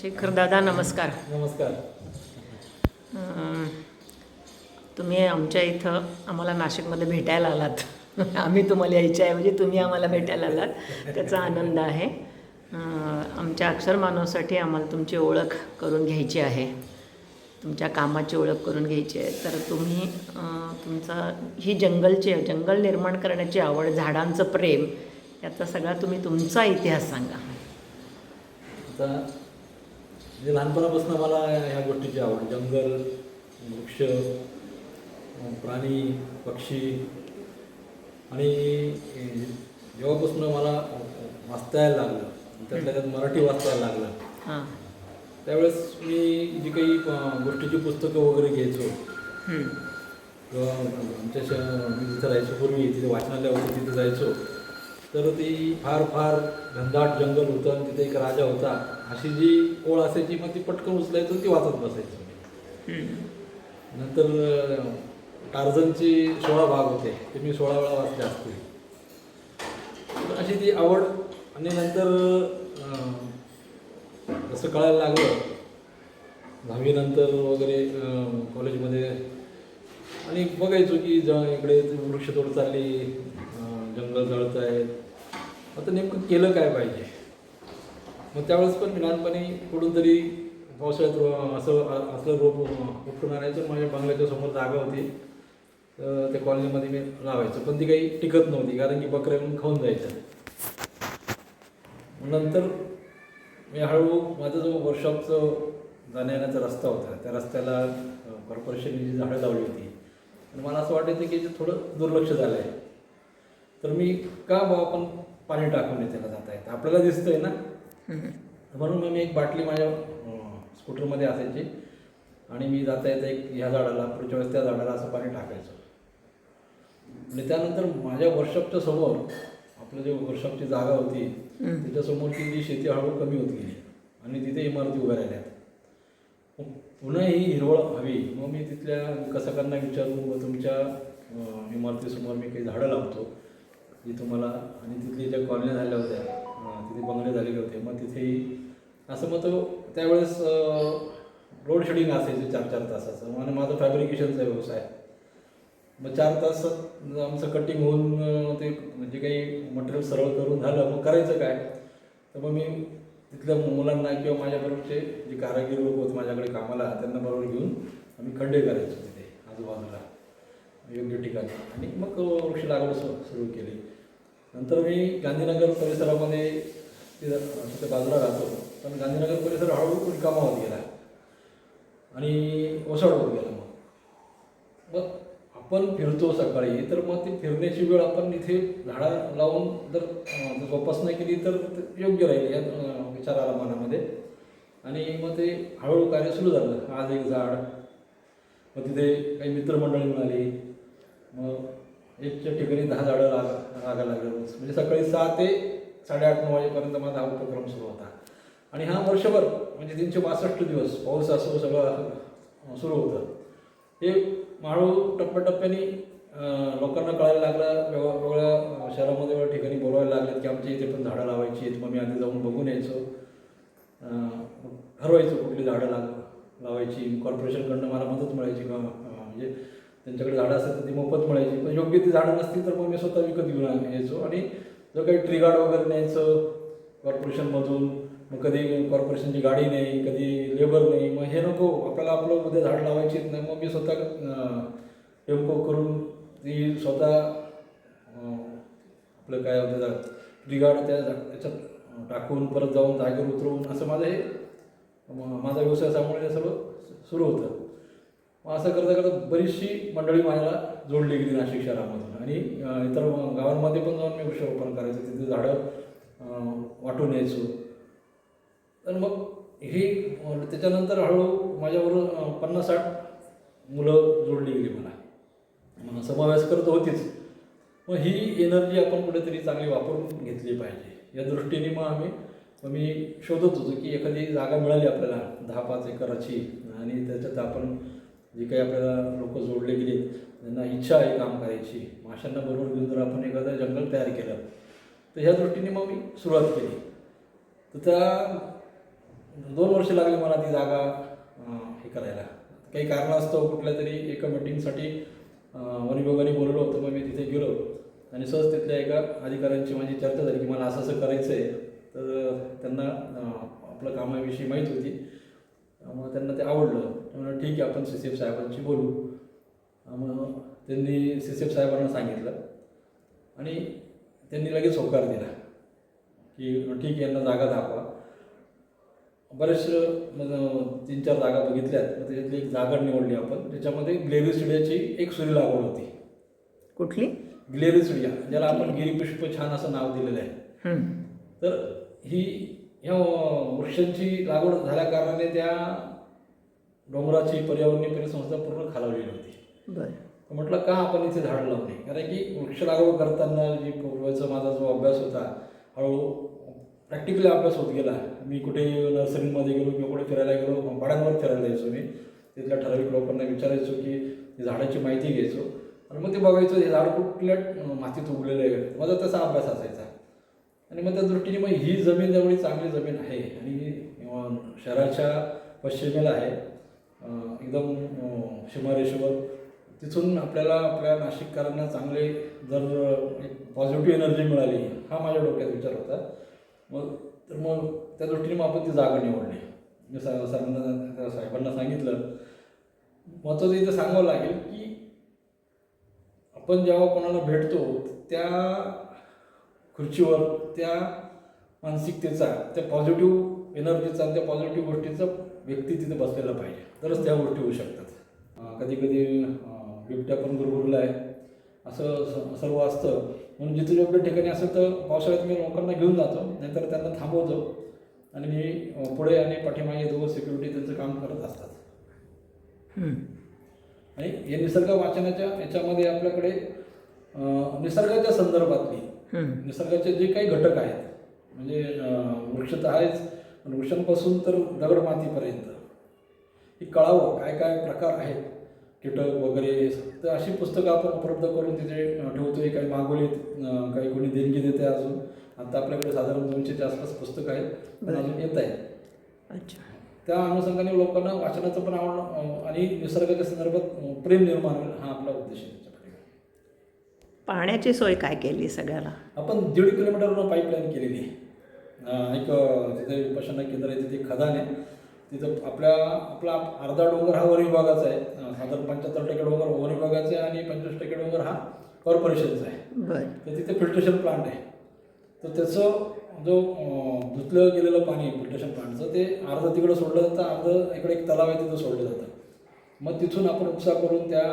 शेखर दादा नमस्कार. नमस्कार. तुम्ही आमच्या इथं आम्हाला नाशिकमध्ये भेटायला आलात. आम्ही तुम्हाला यायच्याऐवजी तुम्ही आम्हाला भेटायला आलात, त्याचा आनंद आहे. आमच्या अक्षरमानवसाठी आम्हाला तुमची ओळख करून घ्यायची आहे, तुमच्या कामाची ओळख करून घ्यायची आहे. तर तुम्ही तुमचा ही जंगल निर्माण करण्याची आवड, झाडांचं प्रेम, याचा सगळा तुम्ही तुमचा इतिहास सांगा. आता म्हणजे लहानपणापासून मला ह्या गोष्टीची आवड, जंगल, वृक्ष, प्राणी, पक्षी. आणि जेव्हापासून मला वाचता यायला लागलं, त्यातल्या त्यात मराठी वाचता यायला लागलं, त्यावेळेस मी जी काही गोष्टीची पुस्तकं वगैरे घ्यायचो किंवा आमच्या मी जिथं राहायचो पूर्वी, तिथे वाचनालय होतं, तिथे जायचो. तर ती फार फार घनदाट जंगल होतं आणि तिथे एक राजा होता, अशी जी ओळ असायची. मग ती पटकन उचलायचं, ती वाचत बसायचं. नंतर टार्झनचे 16 भाग होते, ते मी 16 वेळा वाचले असतील. अशी ती आवड. आणि नंतर जसं कळायला लागलं 10वी नंतर वगैरे कॉलेजमध्ये, आणि बघायचो की इकडे वृक्षतोड चालली, जंगल जळत आहेत, आता नेमकं केलं काय पाहिजे. मग त्यावेळेस पण मी लहानपणी कुठून तरी पावसाळ्यात असलं रोप उपटून आणायचं. माझ्या बंगल्याच्या समोर जागा होती, तर त्या कॉलनीमध्ये मी लावायचं, पण ती काही टिकत नव्हती, कारण की बकऱ्या म्हणून खाऊन जायच्या. नंतर मी हळूहळू माझा जो वर्कशॉपचं जाण्या येण्याचा रस्ता होता, त्या रस्त्याला कॉर्पोरेशनने जी झाडं लावली होती, आणि मला असं वाटायचं की थोडं दुर्लक्ष झालं आहे. तर मी का आपण पाणी टाकून येते त्याला जाता येतं, आपल्याला दिसतंय ना. म्हणून मग मी एक बाटली माझ्या स्कूटरमध्ये असायची, आणि मी जाता येतं एक ह्या झाडाला, पुढच्या वेळेस त्या झाडाला असं पाणी टाकायचं. आणि त्यानंतर माझ्या वर्कशॉपच्या समोर, आपलं जे वर्कशॉपची जागा होती त्याच्यासमोरची जी शेती हळूहळू कमी होत गेली, आणि तिथे इमारती उभ्या राहिल्यात. पुन्हा ही हिरवळ हवी. मग मी तिथल्या विकासकांना विचारून, व तुमच्या इमारतीसमोर मी काही झाडं लावतो जी तुम्हाला, आणि तिथली ज्या कॉलन्या झाल्या होत्या, तिथे बंगले झालेले होते, मग तिथेही असं. मग तो त्यावेळेस लोड शेडिंग असायचं 4-4 तासाचं, आणि माझा फॅब्रिकेशनचा व्यवसाय. मग 4 तास आमचं कटिंग होऊन ते म्हणजे काही मटेरियल सरळ करून झालं, मग करायचं काय. तर मग मी तिथल्या मुलांना किंवा माझ्याबरोबरचे जे कारागीर लोक होते माझ्याकडे कामाला, त्यांना बरोबर घेऊन आम्ही खड्डे करायचो तिथे आजूबाजूला योग्य ठिकाणी, आणि मग वृक्ष लागवड सुरू केली. नंतर मी गांधीनगर परिसरामध्ये तिथे बाजूला राहतो, पण गांधीनगर परिसर हळूहळू रिकामा होत गेला आणि ओसाड होत गेला. मग आपण फिरतो सकाळी, तर मग ती फिरण्याची वेळ आपण इथे झाडं लावून जर जोपासना केली तर योग्य राहील, या विचार आला मनामध्ये. आणि मग ते हळूहळू कार्य सुरू झालं. आज एक झाड, मग तिथे काही मित्रमंडळी मिळाली, मग एकच्या ठिकाणी 10 झाडं लागायला लागलं. म्हणजे सकाळी 6 ते 8:30-9 वाजेपर्यंत माझा हा उपक्रम सुरू होता. आणि हा वर्षभर, म्हणजे 362 दिवस, पाऊस असो, सगळं सुरू होतं. हे हळूहळू टप्प्याटप्प्याने लोकांना कळायला लागलं. वेगवेगळ्या शहरामध्ये वेगळ्या ठिकाणी बोलवायला लागलेत की आमच्या इथे पण झाडं लावायची आहेत. मग मी आधी जाऊन बघून यायचो, ठरवायचो कुठली झाडं लावायची. कॉर्पोरेशनकडनं मला मदत मिळायची, म्हणजे त्यांच्याकडे झाडं असेल तर ती मोफत मिळायची, पण योग्य ती झाडं नसतील तर मग मी स्वतः विकत घेऊन यायचो. आणि जर काही ट्री गार्ड वगैरे न्यायचं कॉर्पोरेशनमधून, मग कधी कॉर्पोरेशनची गाडी नाही, कधी लेबर नाही, मग हे नको, आपल्याला आपलं उद्या झाड लावायचीच नाही. मग मी स्वतः टेम्पो करून ती स्वतः आपलं काय होतं ट्री गार्ड त्याच्यात टाकून परत जाऊन जागेवर उतरवून, असं माझा व्यवसाय त्यामुळे सगळं सुरू होतं. मग असं करता करता बरीचशी मंडळी माझ्याला जोडली गेली नाशिक शहरामधून, आणि इतर गावांमध्ये पण जाऊन मी वृक्षारोपण करायचो, तिथे झाडं वाटून यायचो. तर मग हे त्याच्यानंतर हळूहळू माझ्याबरोबर 50-60 मुलं जोडली गेली मला समावेशकर तर होतीच. मग ही एनर्जी आपण कुठेतरी चांगली वापरून घेतली पाहिजे, या दृष्टीने मग मी शोधत होतो की एखादी जागा मिळाली आपल्याला 10-5 एकराची, आणि त्याच्यात आपण जे काही आपल्याला लोक जोडले गेले, त्यांना इच्छा आहे काम करायची, माशांना बरोबर घेऊन जर आपण एखादं जंगल तयार केलं, तर ह्या दृष्टीने मग मी सुरुवात केली. तर त्या 2 वर्ष लागली मला ती जागा हे करायला. काही कारणास्तव कुठल्या तरी एका मीटिंगसाठी वन विभागाने बोलवलं होतं. मग मी तिथे गेलो आणि सहज तिथल्या एका अधिकाऱ्यांची माझी चर्चा झाली की मला असं असं करायचं आहे. तर त्यांना आपलं कामाविषयी माहीत होती. मग त्यांना ते आवडलं. त्यामुळे ठीक आहे, आपण CCF साहेबांशी बोलू. मग त्यांनी CCF साहेबांना सांगितलं आणि त्यांनी लगेच होकार दिला की ठीक आहे, यांना जागा दाखवा. बरेच 3-4 जागा बघितल्यात. मग त्याच्यातली एक जागा निवडली आपण. त्याच्यामध्ये ग्लेरिसिडियाची एक सुरी लागवड होती. कुठली? ग्लेरिसिडिया, ज्याला आपण गिरीपुष्प छान असं नाव दिलेलं आहे. तर ह्या वृक्षांची लागवड झाल्या कारणाने त्या डोंगराची पर्यावरणीय परिसंस्था पूर्ण खालावलेली होती. बरं. तर म्हटलं का आपण इथे झाड लावू नये. कारण की वृक्ष लागवड करताना जी पूर्वीचा माझा जो अभ्यास होता, हळूहळू प्रॅक्टिकली अभ्यास होत गेला. मी कुठे नर्सरीमध्ये गेलो किंवा कुठे फिरायला गेलो, पाड्यांवर फिरायला जायचो. मी तिथल्या ठराविक लोकांना विचारायचो की झाडाची माहिती घ्यायचो आणि मग ते बघायचो हे झाड कुठल्या मातीत उगलेलं आहे. माझा तसा अभ्यास असायचा. आणि मग त्या दृष्टीने मग ही जमीन एवढी चांगली जमीन आहे आणि शहराच्या पश्चिमेला आहे, एकदम सीमारेषेवर. तिथून आपल्याला आपल्या नाशिककरांना चांगले जर एक पॉझिटिव्ह एनर्जी मिळाली, हा माझ्या डोक्यात विचार होता. मग त्या दृष्टीने मग आपण ती जागा निवडली. मी साहेबांना सांगितलं. महत्त्वाचं इथं सांगावं लागेल की आपण जेव्हा कोणाला भेटतो त्या खुर्चीवर त्या मानसिकतेचा, त्या पॉझिटिव्ह एनर्जीचा, त्या पॉझिटिव्ह गोष्टीचा व्यक्ती तिथे बसलेला पाहिजे, तरच त्या गोष्टी होऊ शकतात. कधी कधी बिबट्या पण गुरगुरला आहे असं सर्व असतं. म्हणून जिथे योग्य ठिकाणी असेल तर पावसाळ्यात मी लोकांना घेऊन जातो, नाहीतर त्यांना थांबवतो आणि मी पुढे आणि पाठीमागे दोघं सिक्युरिटी त्यांचं काम करत असतात. आणि हे निसर्ग वाचनाच्या याच्यामध्ये आपल्याकडे निसर्गाच्या संदर्भातली निसर्गाचे जे काही घटक आहेत, म्हणजे वृक्ष तर आहेच, पण वृक्षांपासून तर दगड मातीपर्यंत ही कळावं काय काय प्रकार आहेत, कीटक वगैरे. तर अशी पुस्तकं आपण उपलब्ध करून तिथे ठेवतोय. काही मागवलीत, काही कोणी देणगी देते. अजून आता आपल्याकडे साधारण 200च्या आसपास पुस्तकं आहेत, पण अजून येत आहेत. अच्छा. त्या अनुषंगाने लोकांना वाचनाचं पण आवड आणि निसर्गाच्या संदर्भात प्रेम निर्माण होईल, हा आपला उद्देश आहे. पाण्याची सोय काय केली सगळ्याला? आपण 1.5 किलोमीटरवर पाईपलाईन केलेली आहे. एक तिथे विपश्यना केंद्र आहे, तिथे खदान आहे. तिथं आपला अर्धा डोंगर हा वन विभागाचा आहे. साधारण 75% डोंगर वन विभागाचा आहे आणि 25% डोंगर हा कॉर्पोरेशनचा आहे. बरं. तर तिथे फिल्ट्रेशन प्लांट आहे. तर त्याचं जो धुतलं गेलेलं पाणी फिल्ट्रेशन प्लांटचं ते अर्धं तिकडं सोडलं जातं, अर्धं इकडे एक तलाव आहे तिथं सोडलं जातं. मग तिथून आपण उपसा करून त्या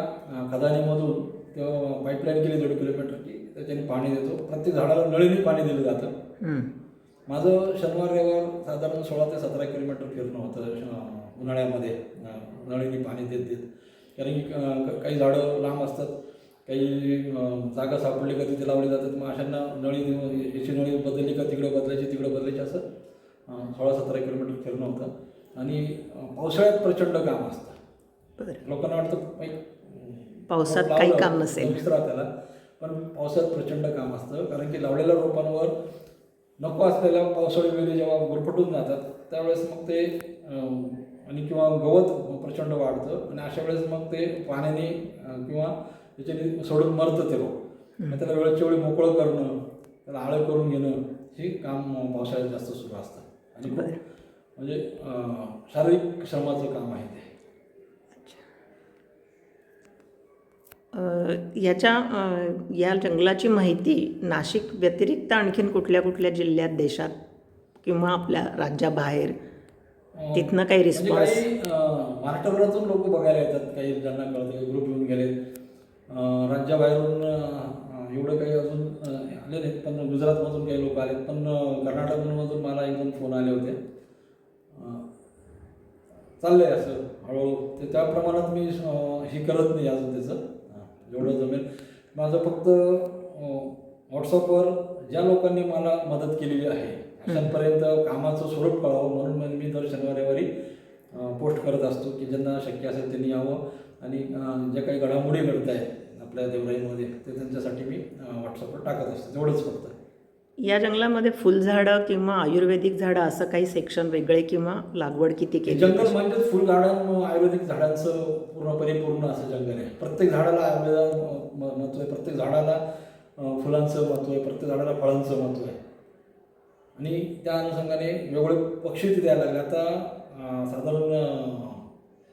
खदानीमधून तेव्हा पाईपलाईन केली 1.5 किलोमीटरची, त्याच्याने पाणी देतो. प्रत्येक झाडाला नळीने पाणी दिलं जातं. माझं शनिवार रविवार साधारण 16 ते 17 किलोमीटर फिरणं होतं उन्हाळ्यामध्ये नळीने पाणी देत. कारण की काही झाडं लांब असतात, काही जागा सापडली का तिथे लावली जातात. मग अशांना याची नळी बदलली का तिकडे बदलायची असं 16-17 किलोमीटर फिरणं होतं. आणि पावसाळ्यात प्रचंड काम असतं. लोकांना वाटतं पावसात काही काम नसेल विसरा त्याला, पण पावसात प्रचंड काम असतं. कारण की लावलेल्या रोपांवर नको असलेल्या पावसाळी वेळी जेव्हा गुरफटून जातात त्यावेळेस मग ते आणि किंवा गवत प्रचंड वाढतं आणि अशा वेळेस मग ते पाण्याने किंवा त्याच्याने सोडून मरतं ते रोप. मग त्याला वेळेच्या वेळी मोकळं करणं, त्याला आळं करून घेणं, हे काम पावसाळ्यात जास्त सुरू असतं. आणि म्हणजे शारीरिक श्रमाचं काम आहे ते. या जंगलाची माहिती नाशिक व्यतिरिक्त आणखीन कुठल्या कुठल्या जिल्ह्यात, देशात किंवा आपल्या राज्याबाहेर तिथनं काही रिस्पॉन्स? काही महाराष्ट्रभरातून लोक बघायला येतात, काही ज्यांना कळतं ग्रुप येऊन गेले. राज्याबाहेरून एवढं काही अजून आले नाहीत, पण गुजरातमधून काही लोक आलेत, पण कर्नाटकमधून मला 1-2 फोन आले होते. चाललं आहे असं हळूहळू. ते त्या प्रमाणात मी हे करत नाही अजून त्याचं जेवढं जमेल. माझं फक्त व्हॉट्सअपवर ज्या लोकांनी मला मदत केलेली आहे अशांपर्यंत कामाचं स्वरूप कळावं म्हणून मी दर शनिवारी पोस्ट करत असतो की ज्यांना शक्य असेल त्यांनी यावं. आणि ज्या काही घडामोडी घडत आहेत आपल्या देवराईमध्ये ते त्यांच्यासाठी मी व्हॉट्सअपवर टाकत असतो, तेवढंच फक्त. या जंगलामध्ये फुलझाडं किंवा आयुर्वेदिक झाडं असं काही सेक्शन वेगळे किंवा लागवड किती हे केली जंगल म्हणजेच फुलझाडां आयुर्वेदिक झाडांचं परिपूर्ण असं जंगल आहे. प्रत्येक झाडाला आयुर्वेदात महत्त्व आहे, प्रत्येक झाडाला फुलांचं महत्त्व आहे, प्रत्येक झाडाला फळांचं महत्त्व आहे. आणि त्या अनुषंगाने वेगवेगळे पक्षी तिथे यायला लागले. आता साधारण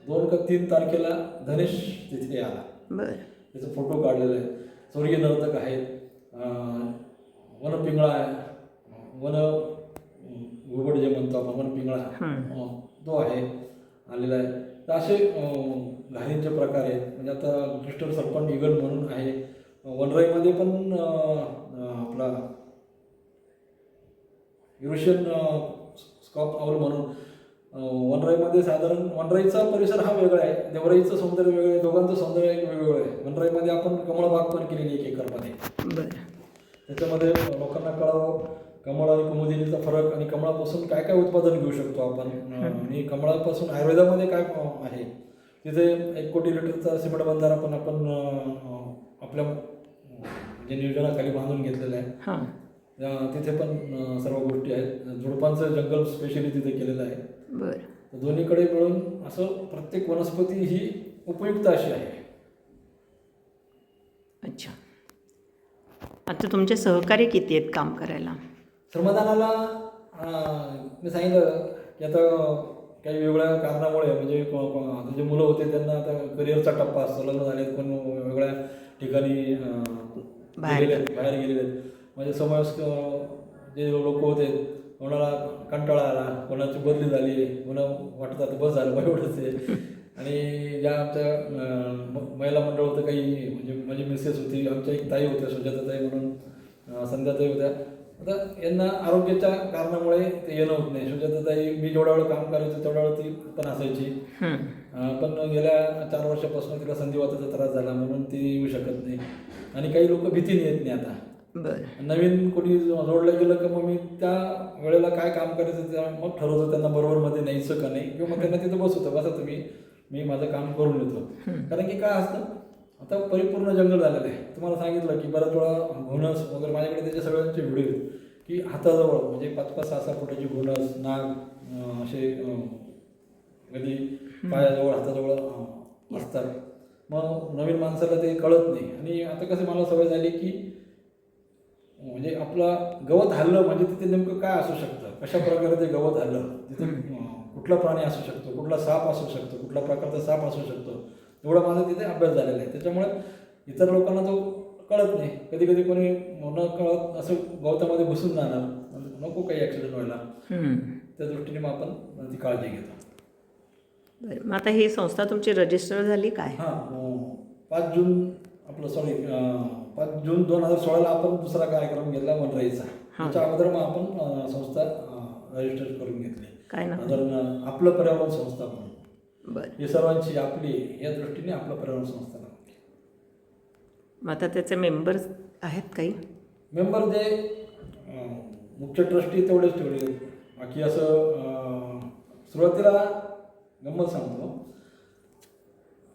2 का 3 तारखेला धनेश तिथे आला. बरं. त्याचा फोटो काढलेला आहे. स्वर्गीय नर्तक आहेत, वनपिंगळा आहे, घुबड जे म्हणतो आपण वनपिंगळा तो आहे आलेला आहे. तर असे घारींचे प्रकार आहेत. म्हणजे आता क्रिस्टल सर्पंट ईगल म्हणून आहे. वनराईमध्ये पण आपला युरेशियन स्कॉप आऊल म्हणून वनराईमध्ये साधारण वनराईचा परिसर हा वेगळा आहे, देवराईचं सौंदर्य वेगळं आहे, दोघांचं सौंदर्य एक वेगवेगळं आहे. वनराईमध्ये आपण कमळबाग पण केलेली 1 एकरमध्ये. बरं. त्याच्यामध्ये लोकांना कळावं कमळ आणि कुमुदिनीचा फरक आणि कमळापासून काय काय उत्पादन घेऊ शकतो आपण आणि कमळापासून आयुर्वेदामध्ये काय आहे. तिथे 1 कोटी लिटरचा सिमेंट बंधारा पण आपण आपल्या म्हणजे नियोजनाखाली बांधून घेतलेलं आहे. तिथे पण सर्व गोष्टी आहेत. झुडपांचं जंगल स्पेशली तिथे केलेलं आहे. बरं. तर दोन्हीकडे मिळून असं प्रत्येक वनस्पती ही उपयुक्त अशी आहे. अच्छा. आता तुमचे सहकारी किती आहेत काम करायला? श्रमदानाला मी सांगितलं की आता काही वेगळ्या कारणामुळे म्हणजे आता जे मुलं होते त्यांना आता करिअरचा टप्पा असतो, लग्न झाले, कोण वेगळ्या ठिकाणी बाहेर गेलेले आहेत. म्हणजे समवयस्क जे लोक होते कोणाला कंटाळा आला, कोणाची बदली झाली, कोणा वाटतं आता बस झालं एवढंच आहे. आणि ज्या आमच्या महिला मंडळ होतं काही म्हणजे माझी मिसेस होती, आमच्या एक ताई होत्या सुजाताताई म्हणून, संध्याताई होत्या. आता यांना आरोग्याच्या कारणामुळे ते येणं होत नाही. सुजाताताई मी जेवढा वेळ काम करायचो तेवढा वेळ ती पण असायची. पण गेल्या 4 वर्षापासून तिला संधिवाताचा त्रास झाला म्हणून ती येऊ शकत नाही. आणि काही लोक भीतीने येत नाही. आता नवीन कोणी जोडलं गेलं का मग मी त्या वेळेला काय काम करायचं त्या मग ठरवतो त्यांना बरोबरमध्ये न्यायचं का नाही, किंवा मग त्यांना तिथं बसवतो, बसा तुम्ही मी माझं काम करून येतो. कारण की काय असतं आता परिपूर्ण जंगल झालेलं आहे. तुम्हाला सांगितलं की बऱ्याच वेळा घोणस वगैरे माझ्याकडे त्याचे सगळ्यांचे व्हिडिओ आहेत की हाताजवळ म्हणजे 5-5, 6-6 फुटाची घोणस, नाग असे कधी पायाजवळ हाताजवळ असतात. मग नवीन माणसाला ते कळत नाही. आणि आता कसं मला सवय झाली की म्हणजे आपला गवत हल्लं म्हणजे तिथे नेमकं काय असू शकतं, कशा प्रकारे ते गवत हल्लं, तिथे कुठला प्राणी असू शकतो, कुठला साप असू शकतो, कुठल्या प्रकारचा साप असू शकतो, एवढा माझा तिथे अभ्यास झालेला आहे. त्याच्यामुळे इतर लोकांना तो कळत नाही. कधी कधी कोणी न कळत असं गवतामध्ये घुसून जाणार, नको काही ॲक्सिडेंट व्हायला. त्या दृष्टीने मग आपण ती काळजी घेतो. बरं. मग आता ही संस्था तुमची रजिस्टर झाली काय? 5 जून 2016ला आपण दुसरा कार्यक्रम घेतला वनराईचा. त्याच्या अगोदर मग आपण संस्था रजिस्टर करून घेतली. काय ना आपलं पर्यावरण संस्था म्हणून. बरं. ही सर्वांची आपली या दृष्टीने आपलं पर्यावरण संस्था. मग आता त्याचे मेंबर्स आहेत काही? मेंबर जे मुख्य ट्रस्टी तेवढेच ठेवले. बाकी असं सुरुवातीला गंमत सांगतो.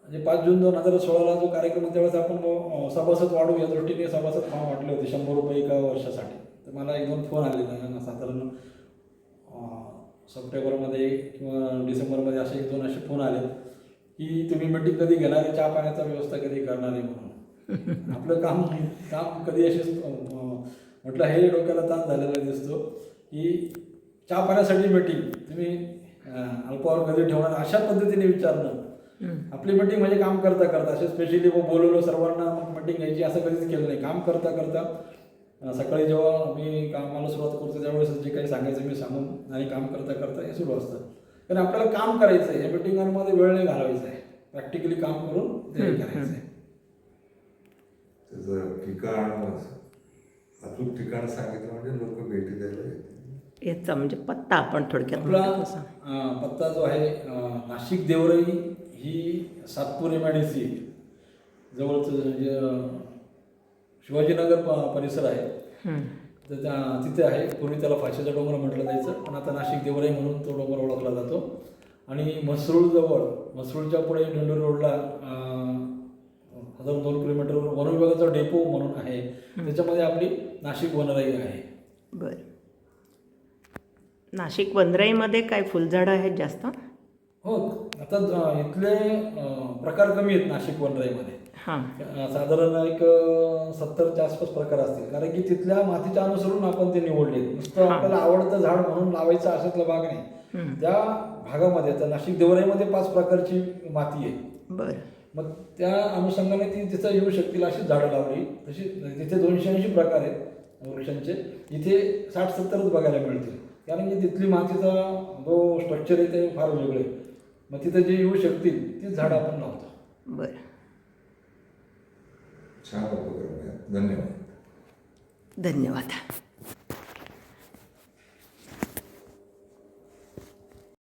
म्हणजे 5 जून 2016ला जो कार्यक्रम होता त्यावेळेस आपण सभासद वाढू या दृष्टीने सभासद फॉर्म वाटले होते 100 रुपये एका वर्षासाठी. तर मला 1-2 फोन आले साधारण सप्टेंबरमध्ये किंवा डिसेंबरमध्ये असे 1-2 असे फोन आले की तुम्ही मीटिंग कधी घेणार आहे, चहा पाण्याचा व्यवस्था कधी करणार आहे म्हणून. आपलं काम कधी असे म्हटलं हे डोक्याला ताण झालेला दिसतो की चहा पाण्यासाठी मीटिंग तुम्ही अल्पावर कधी ठेवणार अशा पद्धतीने विचारणं. आपली मीटिंग म्हणजे काम करता करता असे स्पेशली बोलवलं सर्वांना मग मीटिंग घ्यायची असं कधीच केलं नाही. काम करता करता सकाळी जेव्हा मी कामाला सुरुवात करतो त्यावेळेस जे काही सांगायचं मी सांगून आणि काम करता करता हे सुरू असतं. कारण आपल्याला काम करायचं आहे, या मीटिंगांमध्ये वेळ नाही घालवायचा आहे, प्रॅक्टिकली काम करून ते करायचं आहे. त्याचं ठिकाण अचूक ठिकाण सांगितलं म्हणजे लोक भेटी द्यायला येते. याचा म्हणजे पत्ता आपण थोडक्यात आपला पत्ता जो आहे नाशिक देवराई ही सातपूर MIDC जवळचं म्हणजे शिवाजीनगर परिसर आहे. तर तिथे आहे. पूर्वी त्याला फाशीचा डोंगर म्हटलं जायचं, पण आता नाशिक देवराई म्हणून तो डोंगर ओळखला जातो. आणि म्हसरूळजवळ, म्हसरूळच्या पुढे ढेंडूर रोडला 2 किलोमीटरवर वन विभागाचा डेपो म्हणून आहे. त्याच्यामध्ये आपली नाशिक वनराई आहे. बरं. नाशिक वनराईमध्ये काय फुलझाडं आहेत जास्त? हो, आता इथले प्रकार कमी आहेत नाशिक वनराईमध्ये. हां साधारण एक 70च्या आसपास प्रकार असतील, कारण की तिथल्या मातीच्या अनुसरून आपण ते निवडले. नुसतं हां. आपल्याला आवडतं झाड म्हणून लावायचं अशातला भाग नाही. त्या भागामध्ये आता नाशिक देवराईमध्ये 5 प्रकारची माती आहे. बरं. मग त्या अनुषंगाने ती तिथं येऊ शकतील अशी झाडं लावली. तशी तिथे 280 प्रकार आहेत वृक्षांचे, इथे 60-70च बघायला मिळतील, कारण की तिथली मातीचा जो स्ट्रक्चर आहे ते फार वेगळं आहे. मग तिथे जे येऊ शकतील तीच झाडं आपण लावतो. बरं. छान उपक्रम आहे. धन्यवाद. धन्यवाद.